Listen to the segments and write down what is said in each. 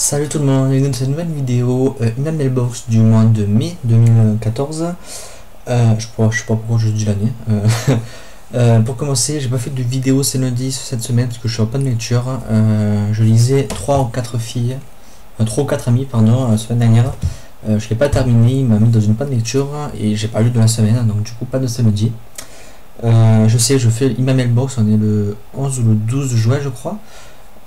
Salut tout le monde, bienvenue dans cette nouvelle vidéo, une mailbox du mois de mai 2014. Je sais pas pourquoi je dis l'année. Pour commencer, j'ai pas fait de vidéo ces lundis cette semaine parce que je suis en panne de lecture. Je lisais 3 ou 4 filles, 3 ou 4 amis, pardon, la semaine dernière. Je l'ai pas terminé, il m'a mis dans une panne de lecture et j'ai pas lu de la semaine, donc du coup pas de samedi. Je sais, je fais une mailbox, on est le 11 ou le 12 juin je crois.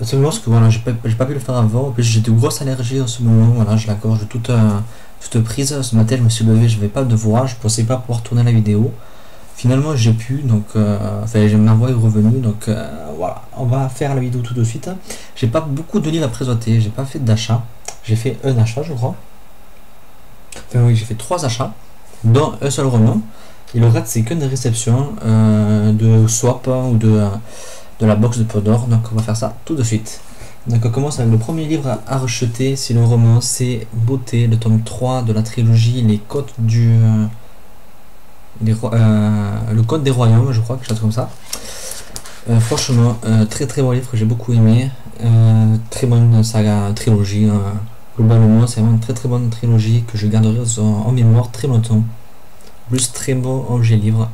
Simplement parce que voilà, j'ai pas pu le faire avant. En plus, j'ai de grosses allergies en ce moment. Voilà, j'ai la gorge toute prise. Ce matin, je me suis levé, je vais pas de voix. Je pensais pas pouvoir tourner la vidéo. Finalement, j'ai pu. Donc, ma voix est revenue. Donc, voilà, on va faire la vidéo tout de suite. J'ai pas beaucoup de livres à présenter. J'ai pas fait d'achat. J'ai fait un achat, je crois. Enfin, oui, j'ai fait 3 achats, dont un seul roman. Et le reste, c'est que des réceptions de swap ou de la box de Podor, donc on va faire ça tout de suite. Donc on commence avec le premier livre à rejeter, c'est le roman, c'est Beauté, le tome 3 de la trilogie Les Côtes le Code des Royaumes, je crois, quelque chose comme ça. Franchement, très bon livre que j'ai beaucoup aimé, très bonne saga, trilogie, globalement c'est vraiment une très bonne trilogie que je garderai en mémoire très longtemps. Plus très beau objet livre.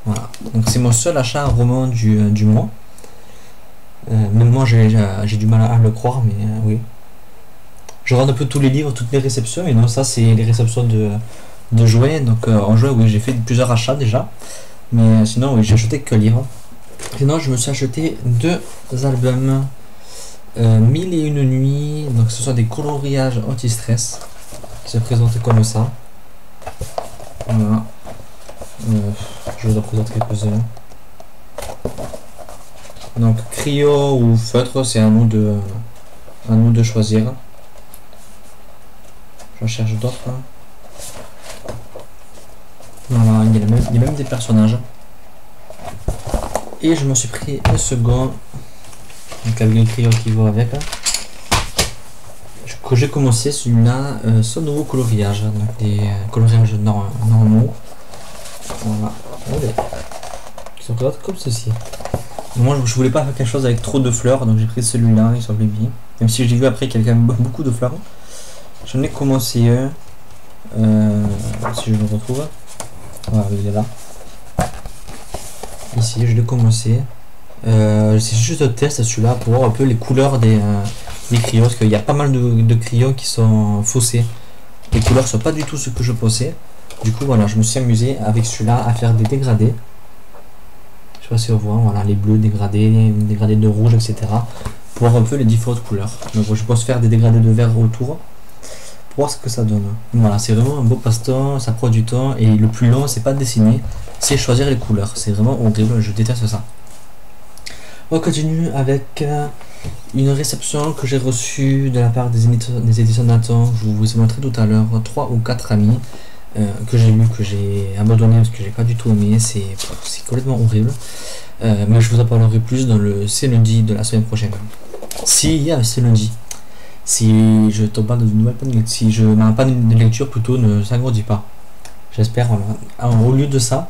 Voilà, donc c'est mon seul achat roman du mois. Même moi j'ai du mal à le croire, mais oui. Je regarde un peu tous les livres, toutes les réceptions, et non, ça c'est les réceptions de jouets. Donc en jouet, oui, j'ai fait plusieurs achats déjà, mais sinon, oui, j'ai acheté que livres. Sinon, je me suis acheté 2 albums, 1001 nuits, donc ce sont des coloriages anti-stress qui se présentent comme ça. Voilà. Je vous en présente quelques-uns. Donc cryo ou feutre, c'est à nous de choisir. J'en cherche d'autres. Voilà, il y a même des personnages. Et je me suis pris un second, donc avec le cryo qui va avec. Que j'ai commencé celui-là, son nouveau coloriage, donc des coloriages normaux. Voilà, qui sont comme ceci. Moi je voulais pas faire quelque chose avec trop de fleurs, donc j'ai pris celui-là, il semblait bien. Même si j'ai vu après qu'il y a quand même beaucoup de fleurs. J'en ai commencé un, si je le retrouve. Voilà, il est là. Ici, je l'ai commencé. C'est juste un test celui-là pour voir un peu les couleurs des crayons, parce qu'il y a pas mal de crayons qui sont faussés. Les couleurs sont pas du tout ce que je pensais. Du coup voilà, je me suis amusé avec celui-là à faire des dégradés. Je sais pas si on voit, voilà, les bleus dégradés, les dégradés de rouge, etc. Pour voir un peu les différentes couleurs. Donc je pense faire des dégradés de vert autour pour voir ce que ça donne. Voilà, c'est vraiment un beau passe-temps, ça prend du temps, et le plus long c'est pas dessiner, c'est choisir les couleurs. C'est vraiment horrible, je déteste ça. On continue avec une réception que j'ai reçue de la part des éditions Nathan. Je vous ai montré tout à l'heure 3 ou 4 amis. Que j'ai lu, que j'ai abandonné parce que j'ai pas du tout aimé, c'est complètement horrible. Mais je vous en parlerai plus dans le C'est lundi de la semaine prochaine. S'il y a un C'est lundi, si je tombe pas dans une nouvelle panne de lecture, si ma panne de lecture plutôt ne s'agrandit pas, j'espère. Voilà. Alors, au lieu de ça,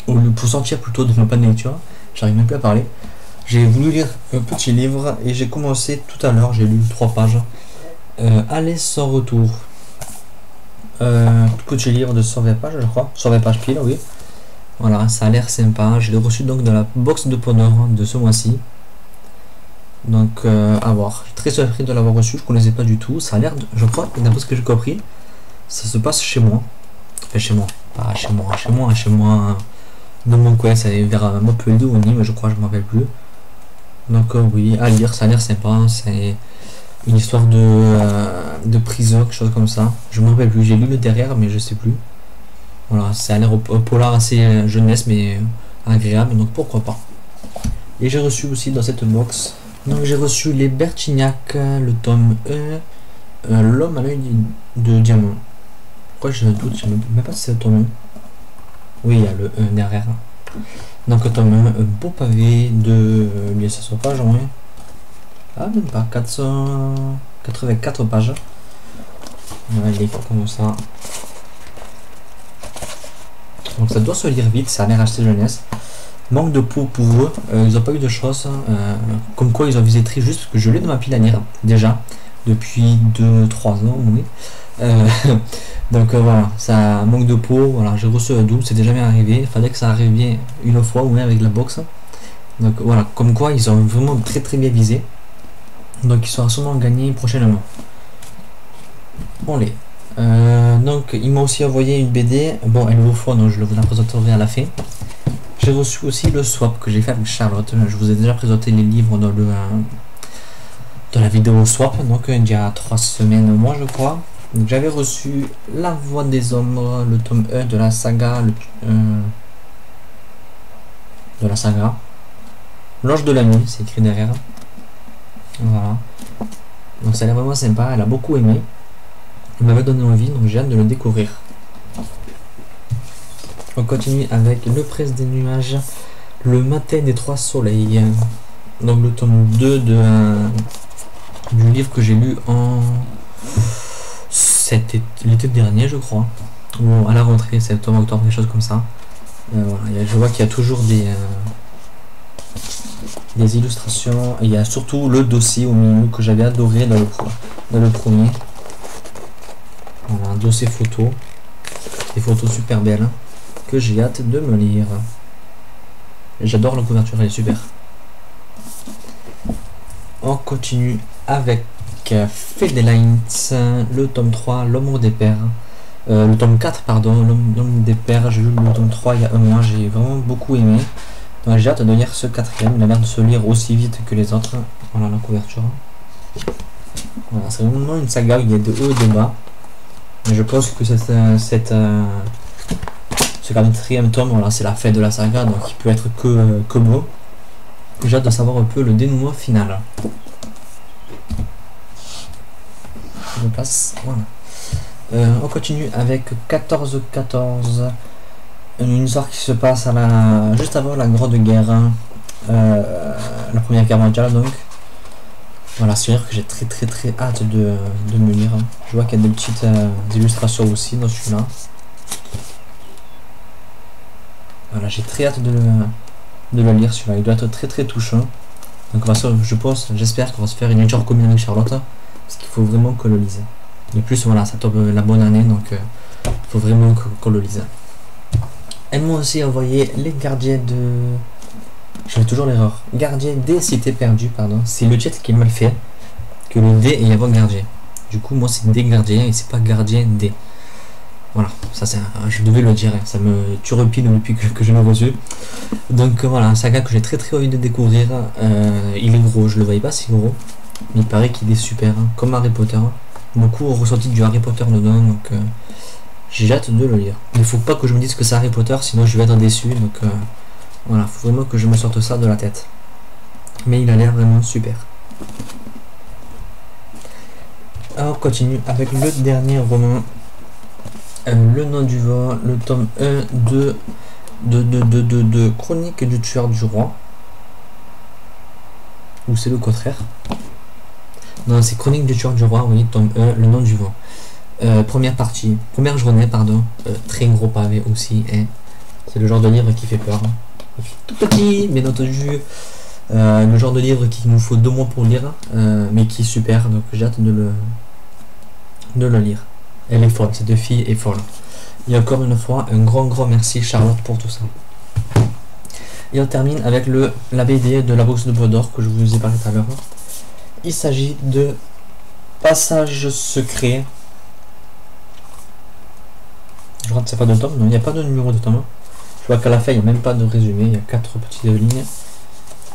pour sortir plutôt de ma panne de lecture, j'arrive même plus à parler. J'ai voulu lire un petit livre et j'ai commencé tout à l'heure, j'ai lu 3 pages. Aller sans retour. Tout petit livre de 120 pages, je crois, 120 pages pile, oui. Voilà, ça a l'air sympa. Je l'ai reçu donc dans la box de Podor de ce mois-ci. Donc à voir. Je suis très surpris de l'avoir reçu, je connaissais pas du tout. Ça a l'air, je crois, d'après ce que j'ai compris, ça se passe chez moi. Enfin chez moi, pas chez moi, dans mon coin, c'est vers Montpellier ou Nîmes, je crois, je ne me rappelle plus. Donc oui, à lire, ça a l'air sympa. C'est une histoire de prison, quelque chose comme ça. Je me rappelle plus, j'ai lu le derrière mais je sais plus. Voilà, ça a l'air au polar assez jeunesse mais agréable, donc pourquoi pas. Et j'ai reçu aussi dans cette box, donc j'ai reçu les Bertignac, le tome 1, l'homme à l'œil de diamant. Pourquoi j'ai un doute, je ne sais même pas si c'est le tome 1. Oui, il y a le 1 derrière. Donc le tome 1, un beau pavé de 1500 pages, ouais. Ah, même pas, 484 pages. Voilà, il est comme ça. Donc ça doit se lire vite, ça a l'air acheté jeunesse. Manque de peau pour eux, ils n'ont pas eu de chance. Comme quoi ils ont visé très juste, parce que je l'ai dans ma pile à lire déjà. depuis 2-3 ans, oui. Donc voilà, ça manque de peau. Voilà, j'ai reçu un double, c'était jamais arrivé. Il fallait que ça arrive bien une fois, ou même avec la box. Donc voilà, comme quoi ils ont vraiment très bien visé. Donc il sera sûrement gagné prochainement. Bon les. Donc il m'a aussi envoyé une BD. Bon, elle vous faut, donc je vous la présenterai à la fin. J'ai reçu aussi le swap que j'ai fait avec Charlotte. Je vous ai déjà présenté les livres dans dans la vidéo swap, donc il y a 3 semaines, moi je crois. J'avais reçu La Voix des Ombres, le tome 1 de la saga, L'Ange de la Nuit, c'est écrit derrière. Voilà. Donc ça a l'air vraiment sympa, elle a beaucoup aimé. Elle m'avait donné envie, donc j'ai hâte de le découvrir. On continue avec Le Prince des Nuages, Le Matin des Trois Soleils. Donc le tome 2 du livre que j'ai lu en l'été dernier, je crois. Ou à la rentrée, septembre, octobre, des choses comme ça. Voilà, je vois qu'il y a toujours des illustrations. Et il y a surtout le dossier au milieu que j'avais adoré dans le premier. Voilà, un dossier photo. Des photos super belles que j'ai hâte de me lire. J'adore la couverture, elle est super. On continue avec Fedelines, le tome 3, L'Ombre des Pères. Le tome 4, pardon, L'Ombre des Pères. J'ai lu le tome 3 il y a un mois, j'ai vraiment beaucoup aimé. Donc j'ai hâte de lire ce quatrième. Il a l'air de se lire aussi vite que les autres. Voilà la couverture. Voilà, c'est vraiment une saga où il y a de haut et de bas. Mais je pense que ce quatrième tome, voilà, c'est la fin de la saga, donc il peut être que beau. J'ai hâte de savoir un peu le dénouement final. Je passe, voilà. On continue avec 14-14, une histoire qui se passe juste avant la Grande Guerre, la Première Guerre mondiale donc. Voilà, c'est dire que j'ai très hâte de me lire. Je vois qu'il y a des petites illustrations aussi dans celui-là. Voilà, j'ai très hâte de le lire celui-là. Il doit être très touchant. Donc j'espère qu'on va se faire une lecture commune avec Charlotte, parce qu'il faut vraiment qu'on le lise. De plus, voilà, ça tombe la bonne année, donc il faut vraiment qu'on le lise. Elles m'ont aussi envoyé Les Gardiens de... Je fais toujours l'erreur. Gardien des Cités Perdues, pardon. C'est le titre qui est mal fait. Que le D et avant gardien. Du coup, moi, c'est des gardiens et c'est pas gardien D. Voilà, ça c'est je devais le dire. Ça me turepine depuis que je l'ai reçu. Donc voilà, un saga que j'ai très envie de découvrir. Il est gros, je le voyais pas si gros. Mais il paraît qu'il est super. Comme Harry Potter. Beaucoup ont ressenti du Harry Potter dedans. Donc j'ai hâte de le lire. Il faut pas que je me dise que c'est Harry Potter, sinon je vais être déçu. Donc voilà, faut vraiment que je me sorte ça de la tête. Mais il a l'air vraiment super. Alors, on continue avec le dernier roman. Le Nom du Vent, le tome 1 de Chronique du Tueur du Roi. Ou c'est le contraire? Non, c'est Chronique du Tueur du Roi, oui, tome 1, Le Nom du Vent. Première journée, pardon. Très gros pavé aussi. Hein. C'est le genre de livre qui fait peur. Tout petit, bien entendu. Le genre de livre qu'il nous faut 2 mois pour lire, mais qui est super, donc j'ai hâte de le lire. Elle est folle, cette fille est folle. Et encore une fois, un grand merci Charlotte pour tout ça. Et on termine avec la BD de la box de Bois d'Or que je vous ai parlé tout à l'heure. Il s'agit de Passage Secret. Je crois que c'est pas de tome, non, il n'y a pas de numéro de tome. Je vois qu'à la fin, il n'y a même pas de résumé, il y a 4 petites lignes.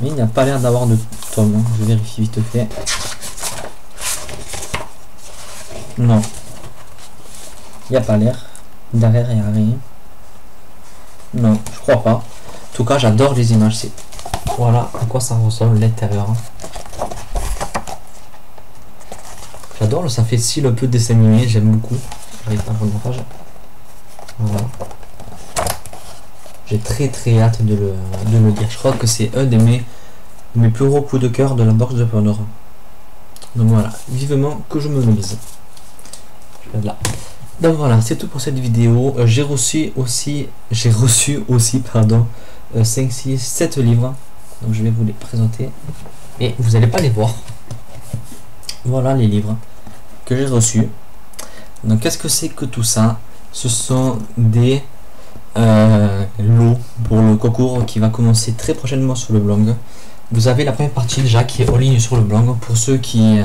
Mais il n'y a pas l'air d'avoir de tome. Hein. Je vérifie vite fait. Non. Il n'y a pas l'air. Derrière, il n'y a rien. Non, je crois pas. En tout cas, j'adore les images. Voilà à quoi ça ressemble l'intérieur. J'adore, ça fait style un peu dessin animé, j'aime beaucoup. J'arrive pas à prendre la page. Voilà. J'ai très hâte de le lire. Je crois que c'est un de mes plus gros coups de cœur de la box de Pandora. Donc voilà, vivement que je me le lise. Je vais là. Donc voilà, c'est tout pour cette vidéo. J'ai reçu aussi 5, 6, 7 livres. Donc je vais vous les présenter. Et vous n'allez pas les voir. Voilà les livres que j'ai reçus. Donc qu'est-ce que c'est que tout ça? Ce sont des lots pour le concours qui va commencer très prochainement sur le blog. Vous avez la première partie déjà qui est en ligne sur le blog. Pour ceux qui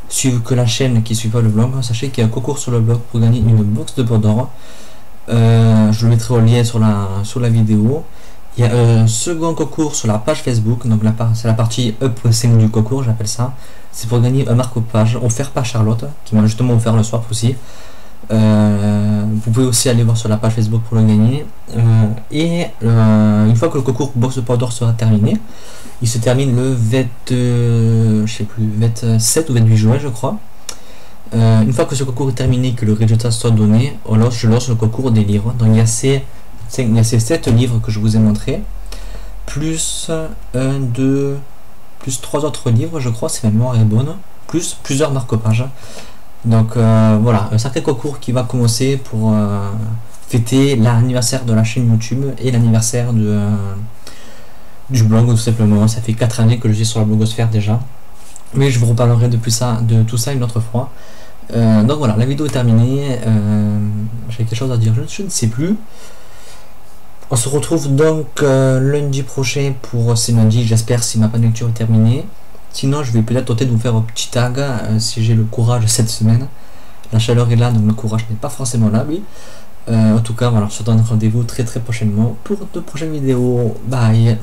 suivent que la chaîne, qui ne suivent pas le blog, sachez qu'il y a un concours sur le blog pour gagner une box de Pandore. Je le mettrai au lien sur la vidéo. Il y a un second concours sur la page Facebook, donc c'est la partie 1.5 du concours, j'appelle ça. C'est pour gagner un marque-page offert par Charlotte, qui m'a justement offert le swap aussi. Vous pouvez aussi aller voir sur la page Facebook pour le gagner. Une fois que le concours Box de Pandore sera terminé, il se termine le 27 ou 28 juin, je crois. Une fois que ce concours est terminé, que le résultat soit donné, je lance le concours des livres. Donc il y a ces 7 livres que je vous ai montrés, plus 3 autres livres, je crois, si ma mémoire est bonne, plus plusieurs marque-pages. Donc voilà, un sacré concours qui va commencer pour fêter l'anniversaire de la chaîne YouTube et l'anniversaire du blog, tout simplement. Ça fait 4 années que je suis sur la blogosphère déjà. Mais je vous reparlerai de tout ça une autre fois. Donc voilà, la vidéo est terminée. J'ai quelque chose à dire, je ne sais plus. On se retrouve donc lundi prochain pour c'est lundi, j'espère, si ma lecture est terminée. Sinon, je vais peut-être tenter de vous faire un petit tag si j'ai le courage cette semaine. La chaleur est là, donc le courage n'est pas forcément là, oui. En tout cas, voilà, je te donne rendez-vous très prochainement pour de prochaines vidéos. Bye!